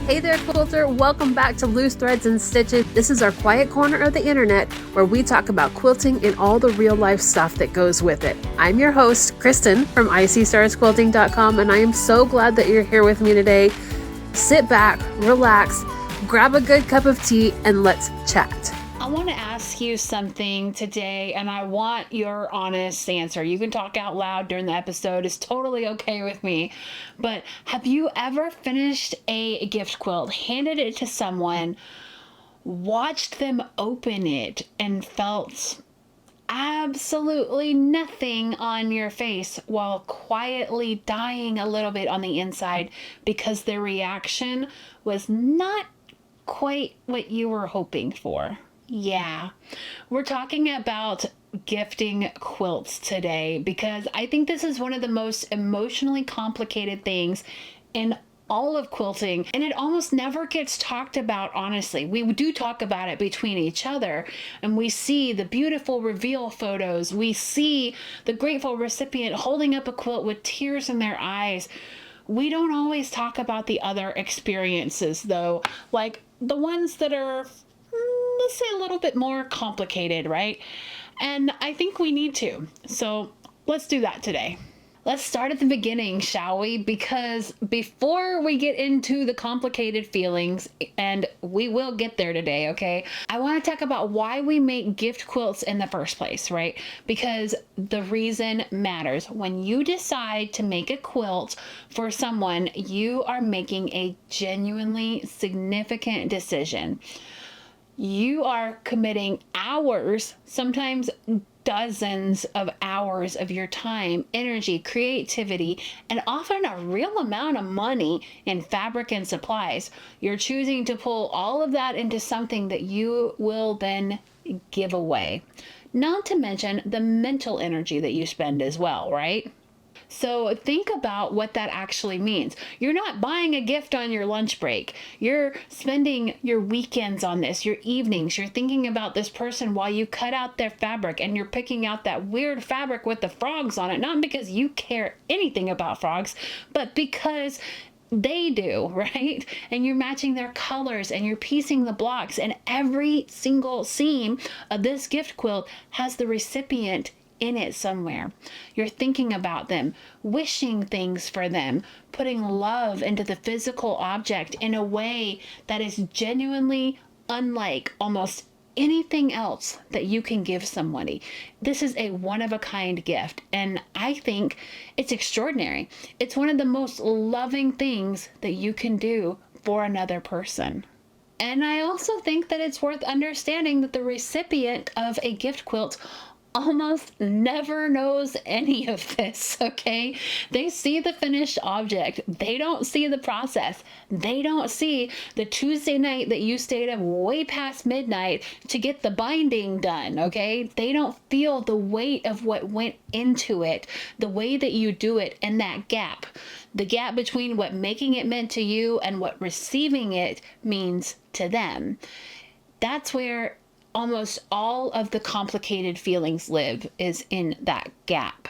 Hey there, quilter. Welcome back to Loose Threads and Stitches. This is our quiet corner of the internet where we talk about quilting and all the real life stuff that goes with it. I'm your host, Kristen from ISeeStarsQuilting.com, and I am so glad that you're here with me today. Sit back, relax, grab a good cup of tea, and let's chat. I want to ask you something today, and I want your honest answer. You can talk out loud during the episode. It's totally okay with me. But have you ever finished a gift quilt, handed it to someone, watched them open it, and felt absolutely nothing on your face while quietly dying a little bit on the inside because their reaction was not quite what you were hoping for? Yeah, we're talking about gifting quilts today because I think this is one of the most emotionally complicated things in all of quilting, and it almost never gets talked about. Honestly, we do talk about it between each other, and we see the beautiful reveal photos. We see the grateful recipient holding up a quilt with tears in their eyes. We don't always talk about the other experiences, though, like the ones that are, let's say, a little bit more complicated, right? And I think we need to. So let's do that today. Let's start at the beginning, shall we? Because before we get into the complicated feelings, and we will get there today, okay? I want to talk about why we make gift quilts in the first place, right? Because the reason matters. When you decide to make a quilt for someone, you are making a genuinely significant decision. You are committing hours, sometimes dozens of hours of your time, energy, creativity, and often a real amount of money in fabric and supplies. You're choosing to pull all of that into something that you will then give away. Not to mention the mental energy that you spend as well, right? So think about what that actually means. You're not buying a gift on your lunch break. You're spending your weekends on this, your evenings. You're thinking about this person while you cut out their fabric, and you're picking out that weird fabric with the frogs on it, not because you care anything about frogs, but because they do, right? And you're matching their colors, and you're piecing the blocks, and every single seam of this gift quilt has the recipient in it somewhere. You're thinking about them, wishing things for them, putting love into the physical object in a way that is genuinely unlike almost anything else that you can give somebody. This is a one-of-a-kind gift, and I think it's extraordinary. It's one of the most loving things that you can do for another person. And I also think that it's worth understanding that the recipient of a gift quilt almost never knows any of this, okay? They see the finished object. They don't see the process. They don't see the Tuesday night that you stayed up way past midnight to get the binding done, okay? They don't feel the weight of what went into it, the way that you do it, and that gap. The gap between what making it meant to you and what receiving it means to them. That's where almost all of the complicated feelings live, is in that gap.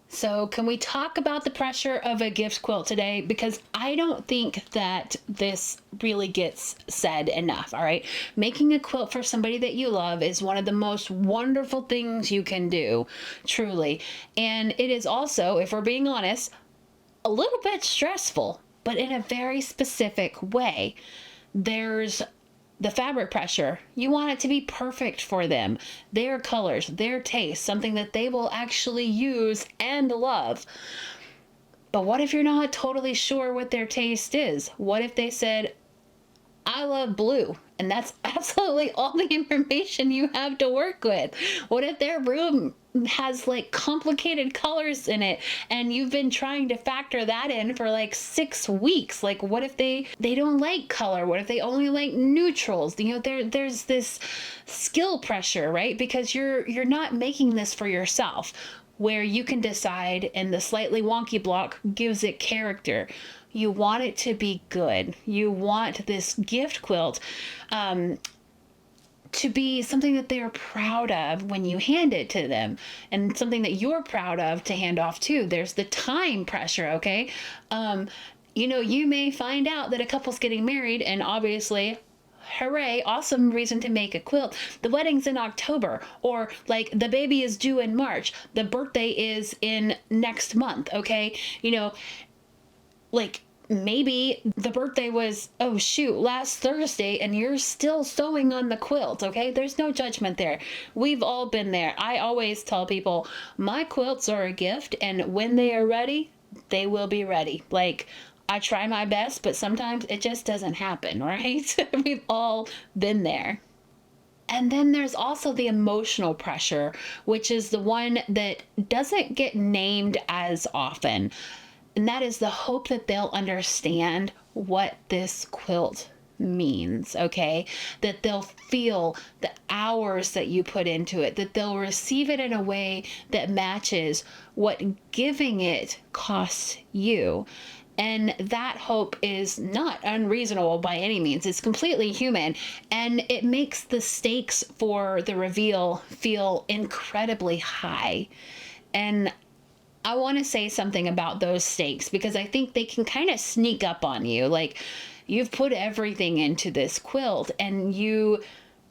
So can we talk about the pressure of a gift quilt today? Because I don't think that this really gets said enough, all right? Making a quilt for somebody that you love is one of the most wonderful things you can do, truly. And it is also, if we're being honest, a little bit stressful, but in a very specific way. There's the fabric pressure. You want it to be perfect for them, their colors, their taste, something that they will actually use and love. But what if you're not totally sure what their taste is? What if they said, I love blue, and that's absolutely all the information you have to work with? What if their room has like complicated colors in it, and you've been trying to factor that in for like 6 weeks? Like, what if they don't like color? What if they only like neutrals? You know, there's this skill pressure, right? Because you're not making this for yourself, where you can decide, and the slightly wonky block gives it character. You want it to be good. You want this gift quilt to be something that they're proud of when you hand it to them, and something that you're proud of to hand off too. There's the time pressure, okay? you may find out that a couple's getting married, and obviously, hooray, awesome reason to make a quilt. The wedding's in October, or like the baby is due in March. The birthday is in next month, okay? Like maybe the birthday was, oh shoot, last Thursday, and you're still sewing on the quilt, okay? There's no judgment there. We've all been there. I always tell people my quilts are a gift, and when they are ready, they will be ready. Like, I try my best, but sometimes it just doesn't happen, right? We've all been there. And then there's also the emotional pressure, which is the one that doesn't get named as often. And that is the hope that they'll understand what this quilt means, okay? That they'll feel the hours that you put into it, that they'll receive it in a way that matches what giving it costs you. And that hope is not unreasonable by any means. It's completely human. And it makes the stakes for the reveal feel incredibly high. And I want to say something about those stakes because I think they can kind of sneak up on you. Like, you've put everything into this quilt, and you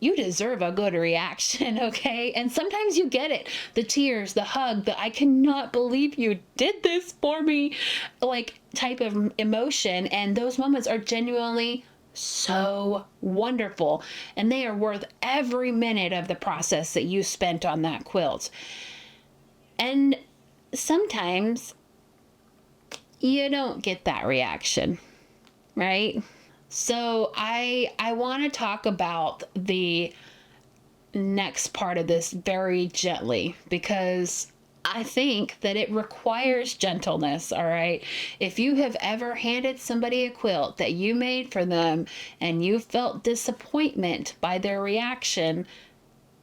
deserve a good reaction, okay? And sometimes you get it. The tears, the hug, the I cannot believe you did this for me, like, type of emotion. And those moments are genuinely so wonderful. And they are worth every minute of the process that you spent on that quilt. And sometimes you don't get that reaction, right? So I want to talk about the next part of this very gently because I think that it requires gentleness, all right? If you have ever handed somebody a quilt that you made for them and you felt disappointment by their reaction,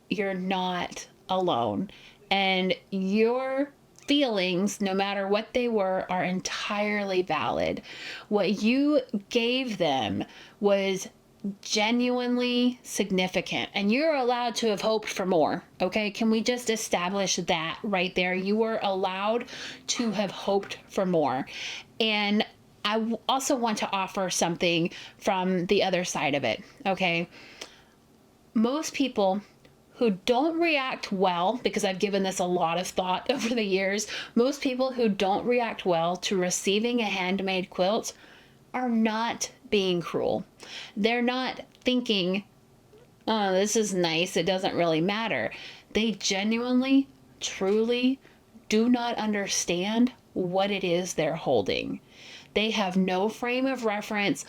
you're not alone. And your feelings, no matter what they were, are entirely valid. What you gave them was genuinely significant, and you're allowed to have hoped for more, okay? Can we just establish that right there? You were allowed to have hoped for more. And I also want to offer something from the other side of it, okay? Most people who don't react well, because I've given this a lot of thought over the years, most people who don't react well to receiving a handmade quilt are not being cruel. They're not thinking, oh, this is nice, it doesn't really matter. They genuinely, truly do not understand what it is they're holding. They have no frame of reference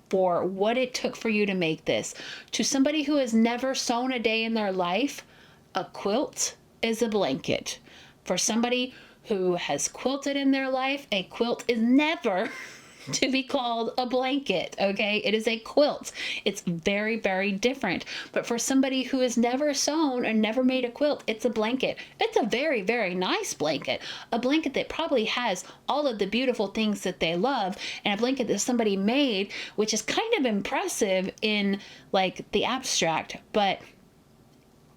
for what it took for you to make this. To somebody who has never sewn a day in their life, a quilt is a blanket. For somebody who has quilted in their life, a quilt is never to be called a blanket, okay? It is a quilt. It's very, very different. But for somebody who has never sewn or never made a quilt, it's a blanket. It's a very, very nice blanket. A blanket that probably has all of the beautiful things that they love, and a blanket that somebody made, which is kind of impressive in like the abstract, but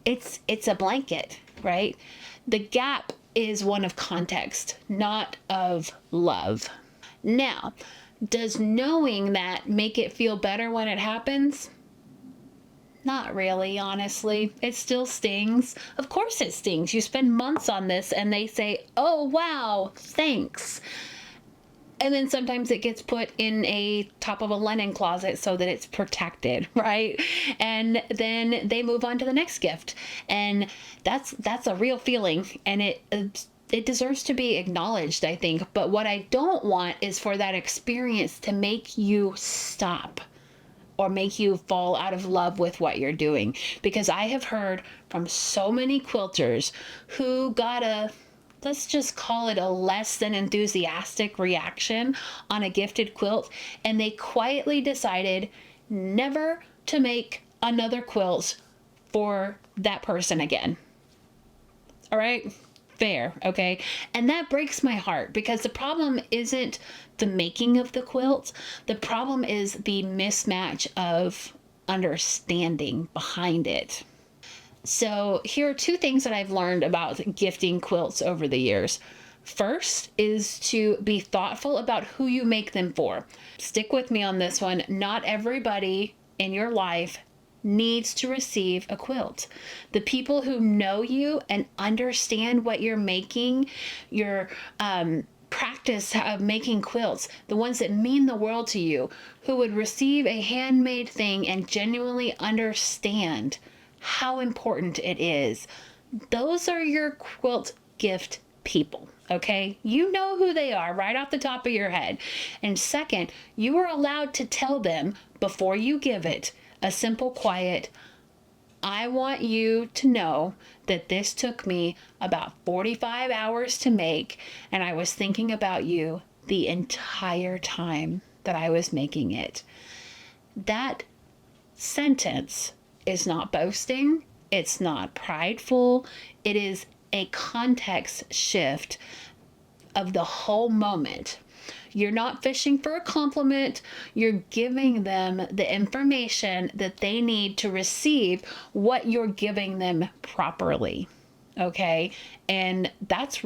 it's a blanket, right? The gap is one of context, not of love. Now, does knowing that make it feel better when it happens? Not really, honestly. It still stings. Of course it stings. You spend months on this and they say, oh, wow, thanks. And then sometimes it gets put in a top of a linen closet so that it's protected, right? And then they move on to the next gift. And that's a real feeling, and it deserves to be acknowledged, I think. But what I don't want is for that experience to make you stop or make you fall out of love with what you're doing. Because I have heard from so many quilters who got let's just call it a less than enthusiastic reaction on a gifted quilt, and they quietly decided never to make another quilt for that person again. All right? Fair, okay? And that breaks my heart because the problem isn't the making of the quilt. The problem is the mismatch of understanding behind it. So here are two things that I've learned about gifting quilts over the years. First is to be thoughtful about who you make them for. Stick with me on this one. Not everybody in your life needs to receive a quilt. The people who know you and understand what you're making, your practice of making quilts, the ones that mean the world to you, who would receive a handmade thing and genuinely understand how important it is, those are your quilt gift people. Okay, you know who they are right off the top of your head. And second, you are allowed to tell them before you give it a simple, quiet, I want you to know that this took me about 45 hours to make, and I was thinking about you the entire time that I was making it. That sentence is not boasting. It's not prideful. It is a context shift of the whole moment. You're not fishing for a compliment. You're giving them the information that they need to receive what you're giving them properly. Okay? And that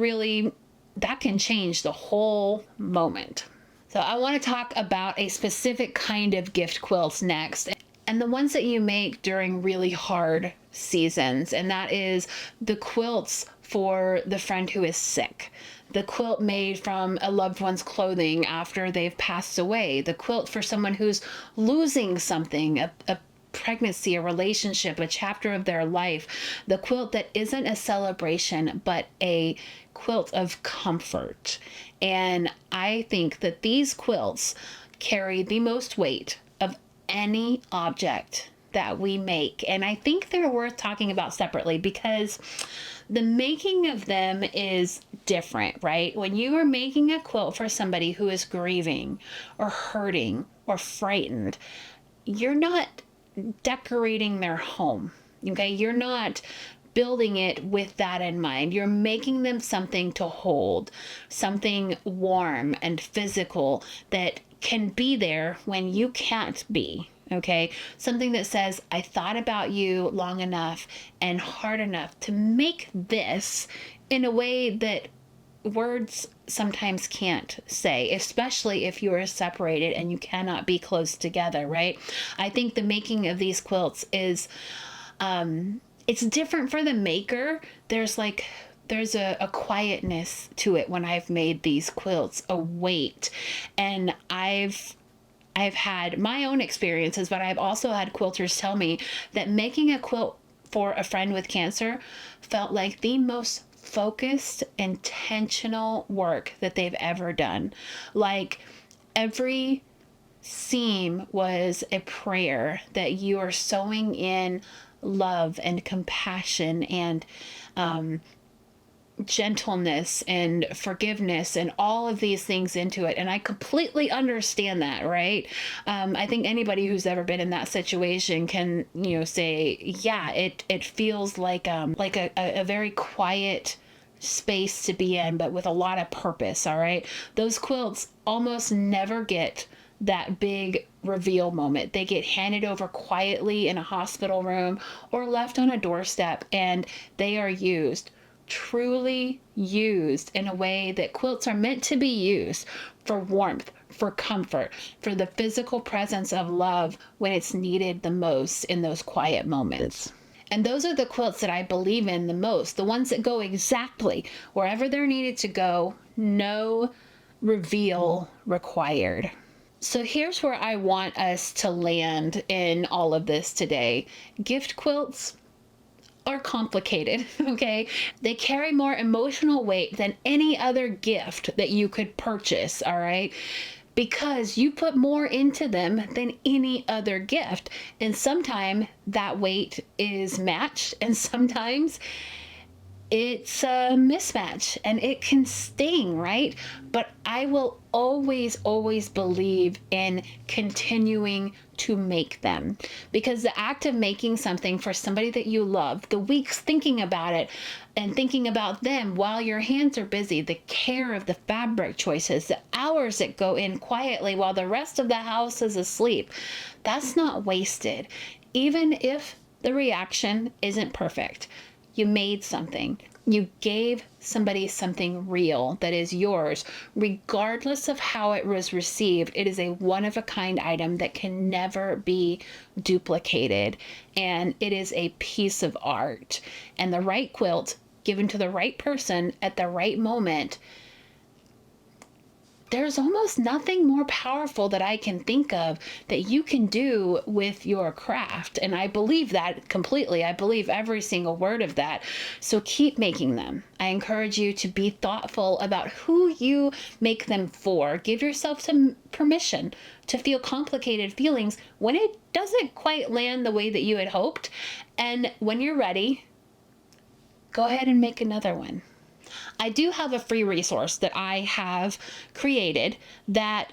can change the whole moment. So I want to talk about a specific kind of gift quilts next, and the ones that you make during really hard seasons. And that is the quilts for the friend who is sick, the quilt made from a loved one's clothing after they've passed away, the quilt for someone who's losing something, a pregnancy, a relationship, a chapter of their life, the quilt that isn't a celebration, but a quilt of comfort. And I think that these quilts carry the most weight of any object that we make. And I think they're worth talking about separately because the making of them is different, right? When you are making a quilt for somebody who is grieving or hurting or frightened, you're not decorating their home, okay? You're not building it with that in mind. You're making them something to hold, something warm and physical that can be there when you can't be. Okay, something that says, I thought about you long enough and hard enough to make this in a way that words sometimes can't say, especially if you are separated and you cannot be close together, right? I think the making of these quilts is, it's different for the maker. There's a quietness to it when I've made these quilts, a weight. And I've had my own experiences, but I've also had quilters tell me that making a quilt for a friend with cancer felt like the most focused, intentional work that they've ever done. Like every seam was a prayer that you are sewing in love and compassion and gentleness and forgiveness and all of these things into it. And I completely understand that, right? I think anybody who's ever been in that situation can, say, yeah, it feels like a very quiet space to be in, but with a lot of purpose. All right. Those quilts almost never get that big reveal moment. They get handed over quietly in a hospital room or left on a doorstep, and they are truly used in a way that quilts are meant to be used, for warmth, for comfort, for the physical presence of love when it's needed the most in those quiet moments. And those are the quilts that I believe in the most, the ones that go exactly wherever they're needed to go, no reveal required. So here's where I want us to land in all of this today. Gift quilts are complicated, okay? They carry more emotional weight than any other gift that you could purchase, all right? Because you put more into them than any other gift. And sometimes that weight is matched, and sometimes it's a mismatch, and it can sting, right? But I will always believe in continuing to make them, because the act of making something for somebody that you love, the weeks thinking about it and thinking about them while your hands are busy, the care of the fabric choices, the hours that go in quietly while the rest of the house is asleep, that's not wasted. Even if the reaction isn't perfect, you made something. You gave somebody something real that is yours, regardless of how it was received. It is a one-of-a-kind item that can never be duplicated, and it is a piece of art. And the right quilt given to the right person at the right moment, there's almost nothing more powerful that I can think of that you can do with your craft. And I believe that completely. I believe every single word of that. So keep making them. I encourage you to be thoughtful about who you make them for. Give yourself some permission to feel complicated feelings when it doesn't quite land the way that you had hoped. And when you're ready, go ahead and make another one. I do have a free resource that I have created that,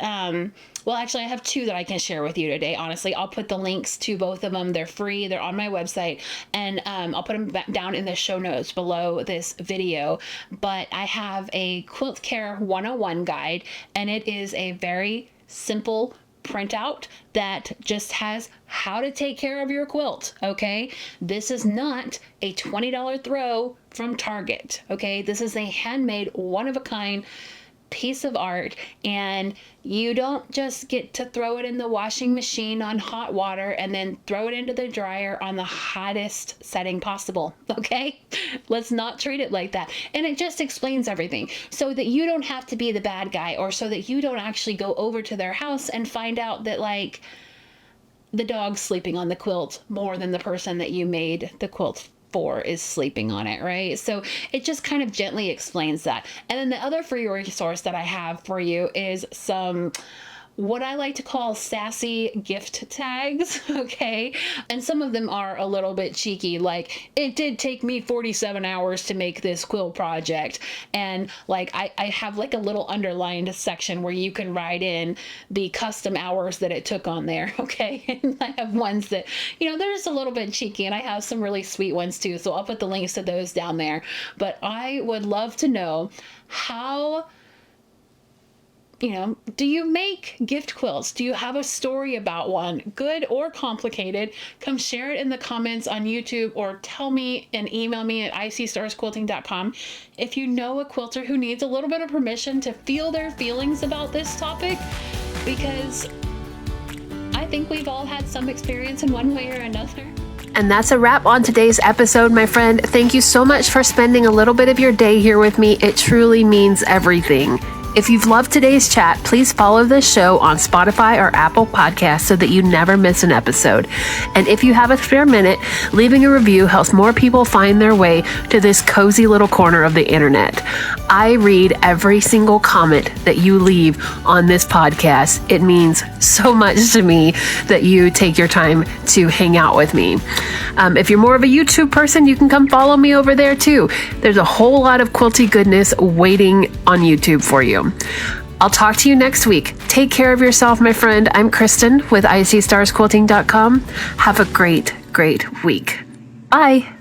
well, actually, I have two that I can share with you today. Honestly, I'll put the links to both of them. They're free. They're on my website, and I'll put them down in the show notes below this video. But I have a Quilt Care 101 guide, and it is a very simple printout that just has how to take care of your quilt. Okay, this is not a $20 throw from Target. Okay, this is a handmade, one-of-a-kind piece of art, and you don't just get to throw it in the washing machine on hot water and then throw it into the dryer on the hottest setting possible. Okay, let's not treat it like that. And it just explains everything so that you don't have to be the bad guy, or so that you don't actually go over to their house and find out that, like, the dog's sleeping on the quilt more than the person that you made the quilt for is sleeping on it, right? So it just kind of gently explains that. And then the other free resource that I have for you is some, what I like to call sassy gift tags, okay? And some of them are a little bit cheeky, like, it did take me 47 hours to make this quilt project. And like, I have like a little underlined section where you can write in the custom hours that it took on there, okay? And I have ones that, you know, they're just a little bit cheeky, and I have some really sweet ones too. So I'll put the links to those down there. But I would love to know, how, you know, do you make gift quilts? Do you have a story about one, good or complicated? Come share it in the comments on YouTube, or tell me and email me at ISeeStarsQuilting.com. If you know a quilter who needs a little bit of permission to feel their feelings about this topic, because I think we've all had some experience in one way or another. And that's a wrap on today's episode, my friend. Thank you so much for spending a little bit of your day here with me. It truly means everything. If you've loved today's chat, please follow this show on Spotify or Apple Podcasts so that you never miss an episode. And if you have a spare minute, leaving a review helps more people find their way to this cozy little corner of the internet. I read every single comment that you leave on this podcast. It means so much to me that you take your time to hang out with me. If you're more of a YouTube person, you can come follow me over there too. There's a whole lot of quilty goodness waiting on YouTube for you. I'll talk to you next week. Take care of yourself, my friend. I'm Kristen with ISeeStarsQuilting.com. Have a great, great week. Bye.